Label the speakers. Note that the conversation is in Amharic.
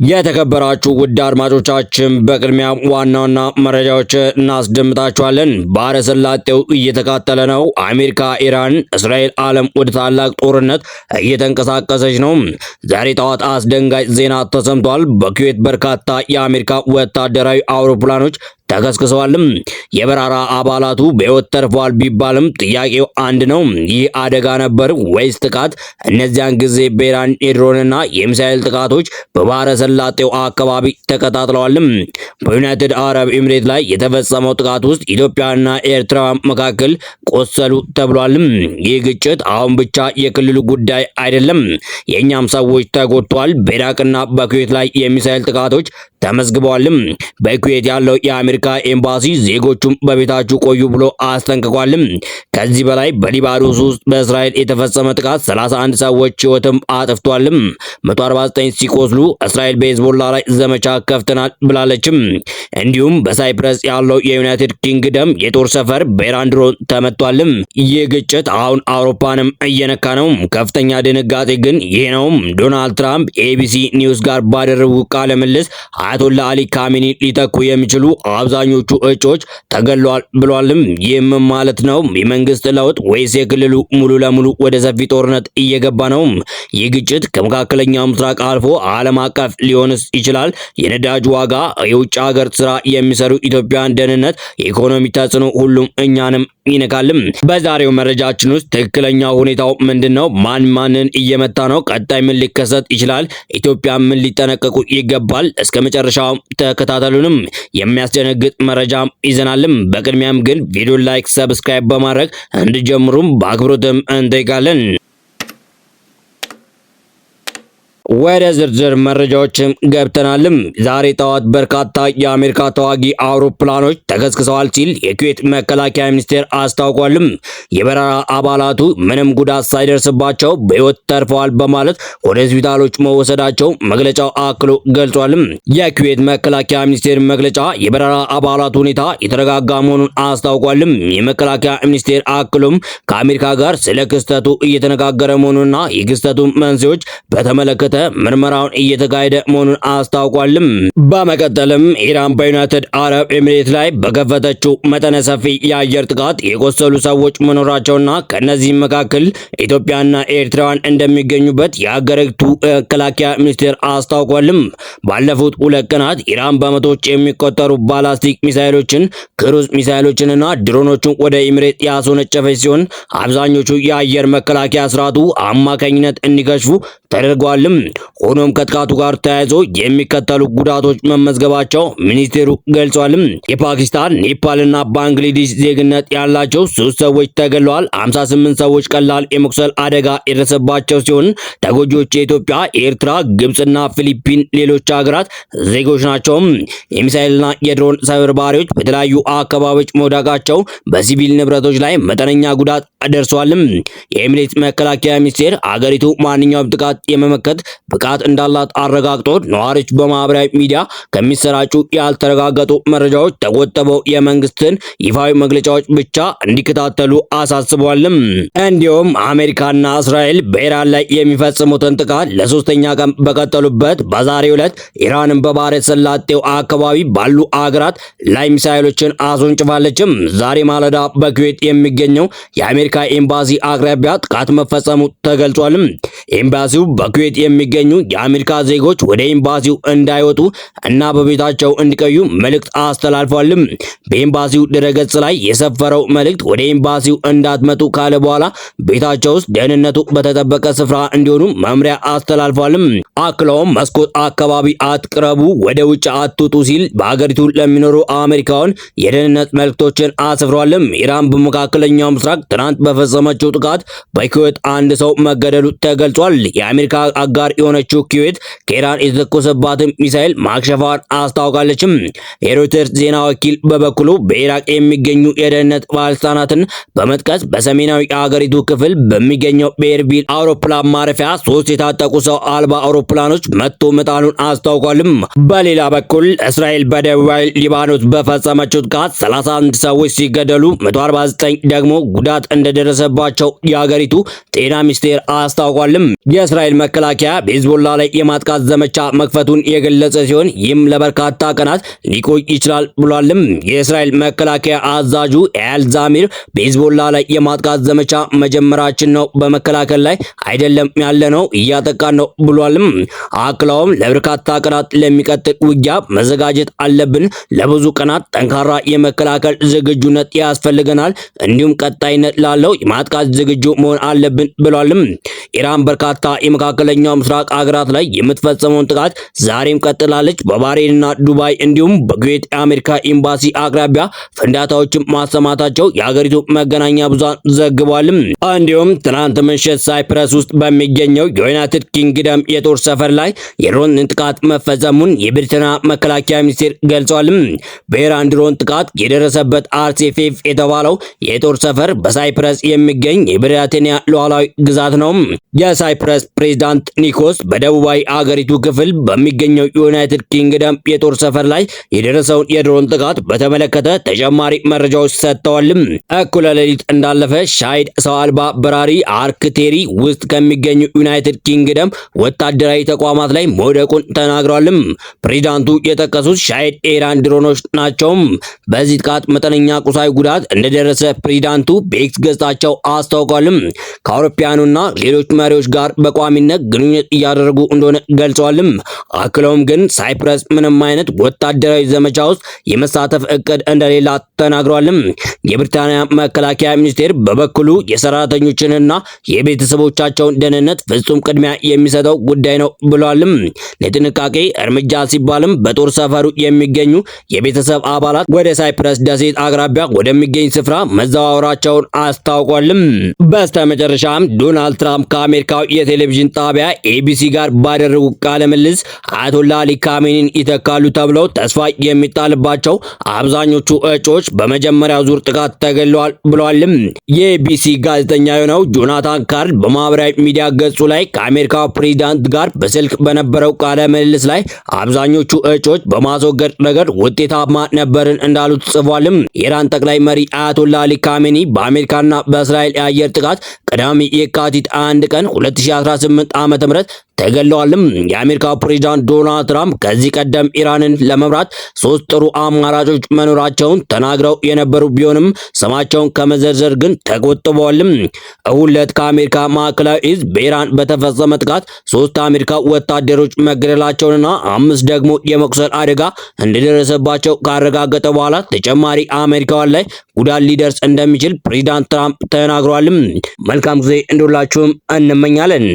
Speaker 1: የተከበራችሁ ውድ አድማጮቻችን በቅድሚያ ዋና መረጃዎች እናስደምጣችኋለን። ባህረ ሰላጤው እየተቃጠለ ነው። አሜሪካ፣ ኢራን፣ እስራኤል ዓለም ወደ ታላቅ ጦርነት እየተንቀሳቀሰች ነው። ዛሬ ጠዋት አስደንጋጭ ዜና ተሰምቷል። በኩዌት በርካታ የአሜሪካ ወታደራዊ አውሮፕላኖች ተከስክሰዋል። የበረራ አባላቱ በሕይወት ተርፈዋል ቢባልም ጥያቄው አንድ ነው። ይህ አደጋ ነበር ወይስ ጥቃት? እነዚያን ጊዜ በኢራን የድሮንና የሚሳኤል ጥቃቶች በባህረ ሰላጤው አካባቢ ተቀጣጥለዋል። በዩናይትድ አረብ ኤምሬት ላይ የተፈጸመው ጥቃት ውስጥ ኢትዮጵያና ኤርትራ መካከል ቆሰሉ ተብሏል። ይህ ግጭት አሁን ብቻ የክልሉ ጉዳይ አይደለም፣ የእኛም ሰዎች ተጎድተዋል። በኢራቅና በኩዌት ላይ የሚሳኤል ጥቃቶች ተመዝግበዋል። በኩዌት ያለው የአሜሪካ ኤምባሲ ዜጎቹም በቤታችሁ ቆዩ ብሎ አስጠንቅቋል። ከዚህ በላይ በሊባኖስ ውስጥ በእስራኤል የተፈጸመ ጥቃት 31 ሰዎች ሕይወትም አጥፍቷል። 149 ሲቆስሉ እስራኤል በሄዝቦላ ላይ ዘመቻ ከፍተናል ብላለች። እንዲሁም በሳይፕረስ ያለው የዩናይትድ ኪንግደም የጦር ሰፈር በኢራን ድሮን ተመቷል። ይህ ግጭት አሁን አውሮፓንም እየነካ ነው። ከፍተኛ ድንጋጤ ግን ይህ ነው። ዶናልድ ትራምፕ ኤቢሲ ኒውስ ጋር ባደረጉ ቃለ ምልልስ አያቶላ አሊ ካሜኒ ሊተኩ የሚችሉ አብዛኞቹ እጩዎች ተገለዋል ብሏል። ይህም ማለት ነው የመንግስት ለውጥ ወይስ የክልሉ ሙሉ ለሙሉ ወደ ሰፊ ጦርነት እየገባ ነው? ይህ ግጭት ከመካከለኛው ምስራቅ አልፎ ዓለም አቀፍ ሊሆንስ ይችላል? የነዳጅ ዋጋ፣ የውጭ ሀገር ስራ የሚሰሩ ኢትዮጵያውያን ደህንነት፣ የኢኮኖሚ ተጽዕኖ ሁሉም እኛንም ይነካል። በዛሬው መረጃችን ውስጥ ትክክለኛ ሁኔታው ምንድነው? ማንን እየመታ ነው? ቀጣይ ምን ሊከሰት ይችላል? ኢትዮጵያ ምን ሊጠነቀቁ ይገባል? እስከ መጨረሻው ተከታተሉንም። የሚያስደነግጥ መረጃም ይዘናልም። በቅድሚያም ግን ቪዲዮ ላይክ፣ ሰብስክራይብ በማድረግ እንድጀምሩም በአክብሮትም እንጠይቃለን። ወደ ዝርዝር መረጃዎችም ገብተናልም። ዛሬ ጠዋት በርካታ የአሜሪካ ተዋጊ አውሮፕላኖች ተከስክሰዋል ሲል የኩዌት መከላከያ ሚኒስቴር አስታውቋልም። የበረራ አባላቱ ምንም ጉዳት ሳይደርስባቸው በሕይወት ተርፈዋል በማለት ወደ ሆስፒታሎች መወሰዳቸው መግለጫው አክሎ ገልጿልም። የኩዌት መከላከያ ሚኒስቴር መግለጫ የበረራ አባላቱ ሁኔታ የተረጋጋ መሆኑን አስታውቋልም። የመከላከያ ሚኒስቴር አክሎም ከአሜሪካ ጋር ስለ ክስተቱ እየተነጋገረ መሆኑንና የክስተቱ መንስኤዎች በተመለከተ ምርመራውን እየተካሄደ መሆኑን አስታውቋልም። በመቀጠልም ኢራን በዩናይትድ አረብ ኤምሬት ላይ በከፈተችው መጠነ ሰፊ የአየር ጥቃት የቆሰሉ ሰዎች መኖራቸውና ከነዚህም መካከል ኢትዮጵያና ኤርትራውያን እንደሚገኙበት የሀገሪቱ መከላከያ ሚኒስቴር አስታውቋልም። ባለፉት 2 ቀናት ኢራን በመቶዎች የሚቆጠሩ ባላስቲክ ሚሳይሎችን፣ ክሩዝ ሚሳይሎችንና ድሮኖችን ወደ ኤምሬት ያስወነጨፈች ሲሆን አብዛኞቹ የአየር መከላከያ ስርዓቱ አማካኝነት እንዲከሽፉ ተደርጓልም። ሆኖም ከጥቃቱ ጋር ተያይዞ የሚከተሉ ጉዳቶች መመዝገባቸው ሚኒስቴሩ ገልጿልም። የፓኪስታን፣ ኔፓልና ባንግላዴሽ ዜግነት ያላቸው 3 ሰዎች ተገለዋል። 58 ሰዎች ቀላል የመቁሰል አደጋ የደረሰባቸው ሲሆን ተጎጂዎች የኢትዮጵያ፣ ኤርትራ፣ ግብጽና ፊሊፒን ሌሎች ሀገራት ዜጎች ናቸው። የሚሳኤልና የድሮን ሰብርባሪዎች በተለያዩ አካባቢዎች መውደቃቸው በሲቪል ንብረቶች ላይ መጠነኛ ጉዳት ደርሷልም። የኤሚሬት መከላከያ ሚኒስቴር አገሪቱ ማንኛውም ጥቃት የመመከት ብቃት እንዳላት አረጋግጦ ነዋሪዎች በማህበራዊ ሚዲያ ከሚሰራጩ ያልተረጋገጡ መረጃዎች ተቆጥበው የመንግስትን ይፋዊ መግለጫዎች ብቻ እንዲከታተሉ አሳስቧልም። እንዲሁም አሜሪካና እስራኤል በኢራን ላይ የሚፈጽሙትን ጥቃት ለሶስተኛ ቀን በቀጠሉበት በዛሬው ዕለት ኢራንን በባህረ ሰላጤው አካባቢ ባሉ አገራት ላይ ሚሳኤሎችን አስወንጭፋለችም። ዛሬ ማለዳ በኩዌት የሚገኘው የአሜሪካ ኤምባሲ አቅራቢያ ጥቃት መፈጸሙ ተገልጿልም። ኤምባሲው በኩዌት የሚገኙ የአሜሪካ ዜጎች ወደ ኤምባሲው እንዳይወጡ እና በቤታቸው እንዲቆዩ መልእክት አስተላልፏልም። በኤምባሲው ድረገጽ ላይ የሰፈረው መልእክት ወደ ኤምባሲው እንዳትመጡ ካለ በኋላ ቤታቸው ውስጥ ደህንነቱ በተጠበቀ ስፍራ እንዲሆኑ መምሪያ አስተላልፏልም። አክለውም መስኮት አካባቢ አትቅረቡ፣ ወደ ውጭ አትውጡ ሲል በአገሪቱ ለሚኖሩ አሜሪካውያን የደህንነት መልእክቶችን አስፍሯልም። ኢራን በመካከለኛው ምስራቅ ትናንት በፈጸመችው ጥቃት በኩዌት 1 ሰው መገደሉ ተገልጿል። የአሜሪካ አጋር የሆነችው ኩዌት ከኢራን የተተኮሰባትን ሚሳኤል ማክሸፏን አስታውቃለችም። የሮይተርስ ዜና ወኪል በበኩሉ በኢራቅ የሚገኙ የደህንነት ባለስልጣናትን በመጥቀስ በሰሜናዊ የሀገሪቱ ክፍል በሚገኘው በኤርቢል አውሮፕላን ማረፊያ 3 የታጠቁ ሰው አልባ አውሮፕላኖች መጥቶ መጣሉን አስታውቋልም። በሌላ በኩል እስራኤል በደቡባዊ ሊባኖስ በፈጸመችው ጥቃት 31 ሰዎች ሲገደሉ 149 ደግሞ ጉዳት እንደደረሰባቸው የሀገሪቱ ጤና ሚኒስቴር አስታውቋልም። የእስራኤል መከላከያ በሂዝቦላ ላይ የማጥቃት ዘመቻ መክፈቱን የገለጸ ሲሆን ይህም ለበርካታ ቀናት ሊቆይ ይችላል ብሏልም። የእስራኤል መከላከያ አዛዡ ኤል ዛሚር በሂዝቦላ ላይ የማጥቃት ዘመቻ መጀመራችን ነው፣ በመከላከል ላይ አይደለም ያለነው፣ እያጠቃን ነው ብሏልም። አክለውም ለበርካታ ቀናት ለሚቀጥል ውጊያ መዘጋጀት አለብን፣ ለብዙ ቀናት ጠንካራ የመከላከል ዝግጁነት ያስፈልገናል፣ እንዲሁም ቀጣይነት ላለው የማጥቃት ዝግጁ መሆን አለብን ብሏልም። ኢራን በርካታ የመካከለኛው ምስራቅ ሀገራት ላይ የምትፈጸመውን ጥቃት ዛሬም ቀጥላለች። በባህሬንና ዱባይ እንዲሁም በኩዌት የአሜሪካ ኤምባሲ አቅራቢያ ፍንዳታዎችን ማሰማታቸው የሀገሪቱ መገናኛ ብዙሃን ዘግቧልም። እንዲሁም ትናንት ምሽት ሳይፕረስ ውስጥ በሚገኘው የዩናይትድ ኪንግደም የጦር ሰፈር ላይ የድሮን ጥቃት መፈጸሙን የብሪታንያ መከላከያ ሚኒስቴር ገልጿልም። በኢራን ድሮን ጥቃት የደረሰበት አርሴፌፍ የተባለው የጦር ሰፈር በሳይፕረስ የሚገኝ የብሪታንያ ሉዓላዊ ግዛት ነው። የሳይፕረስ ፕሬዝዳንት ኒኮስ በደቡባዊ አገሪቱ ክፍል በሚገኘው ዩናይትድ ኪንግደም የጦር ሰፈር ላይ የደረሰውን የድሮን ጥቃት በተመለከተ ተጨማሪ መረጃዎች ሰጥተዋልም። እኩለ ሌሊት እንዳለፈ ሻሂድ ሰው አልባ በራሪ አርክቴሪ ውስጥ ከሚገኙ ዩናይትድ ኪንግደም ወታደራዊ ተቋማት ላይ መውደቁን ተናግሯልም። ፕሬዝዳንቱ የጠቀሱት ሻሂድ የኢራን ድሮኖች ናቸው። በዚህ ጥቃት መጠነኛ ቁሳዊ ጉዳት እንደደረሰ ፕሬዝዳንቱ በኤክስ ገጻቸው አስታውቋልም። ከአውሮፓውያኑና ሌሎች መሪዎች ጋር በቋሚነት ግንኙነት እያደረጉ እንደሆነ ገልጸዋልም። አክለውም ግን ሳይፕረስ ምንም አይነት ወታደራዊ ዘመቻ ውስጥ የመሳተፍ እቅድ እንደሌላት ተናግሯልም። የብሪታንያ መከላከያ ሚኒስቴር በበኩሉ የሰራተኞችንና የቤተሰቦቻቸውን ደህንነት ፍጹም ቅድሚያ የሚሰጠው ጉዳይ ነው ብሏልም። ለጥንቃቄ እርምጃ ሲባልም በጦር ሰፈሩ የሚገኙ የቤተሰብ አባላት ወደ ሳይፕረስ ደሴት አቅራቢያ ወደሚገኝ ስፍራ መዘዋወራቸውን አስታውቋልም። በስተመጨረሻም ዶናልድ ትራምፕ ከአሜሪካው የቴሌቪዥን ጣቢያ ኤቢሲ ጋር ባደረጉ ቃለ ምልልስ አያቶላ አሊ ካሜኒን ይተካሉ ተብለው ተስፋ የሚጣልባቸው አብዛኞቹ እጩዎች በመጀመሪያው ዙር ጥቃት ተገለዋል ብለዋልም። የኤቢሲ ጋዜጠኛ የሆነው ጆናታን ካርል በማህበራዊ ሚዲያ ገጹ ላይ ከአሜሪካው ፕሬዝዳንት ጋር በስልክ በነበረው ቃለ ምልልስ ላይ አብዛኞቹ እጩዎች በማስወገድ ረገድ ውጤታማ ነበርን እንዳሉት ጽፏልም። የኢራን ጠቅላይ መሪ አያቶላ አሊ ካሜኒ በአሜሪካና በእስራኤል የአየር ጥቃት ቅዳሜ የካቲት 1 ቀን 2018 ዓ.ም ተገለዋልም። የአሜሪካው ፕሬዝዳንት ዶናልድ ትራምፕ ከዚህ ቀደም ኢራንን ለመምራት 3 ጥሩ አማራጮች መኖራቸውን ተናግረው የነበሩ ቢሆንም ስማቸውን ከመዘርዘር ግን ተቆጥበዋልም። እሁድ ዕለት ከአሜሪካ ማዕከላዊ እዝ በኢራን በተፈጸመ ጥቃት 3 አሜሪካ ወታደሮች መገደላቸውንና 5 ደግሞ የመቁሰል አደጋ እንደደረሰባቸው ካረጋገጠ በኋላ ተጨማሪ አሜሪካውያን ላይ ጉዳት ሊደርስ እንደሚችል ፕሬዝዳንት ትራምፕ ተናግረዋልም። መልካም ጊዜ እንደሁላችሁም እንመኛለን።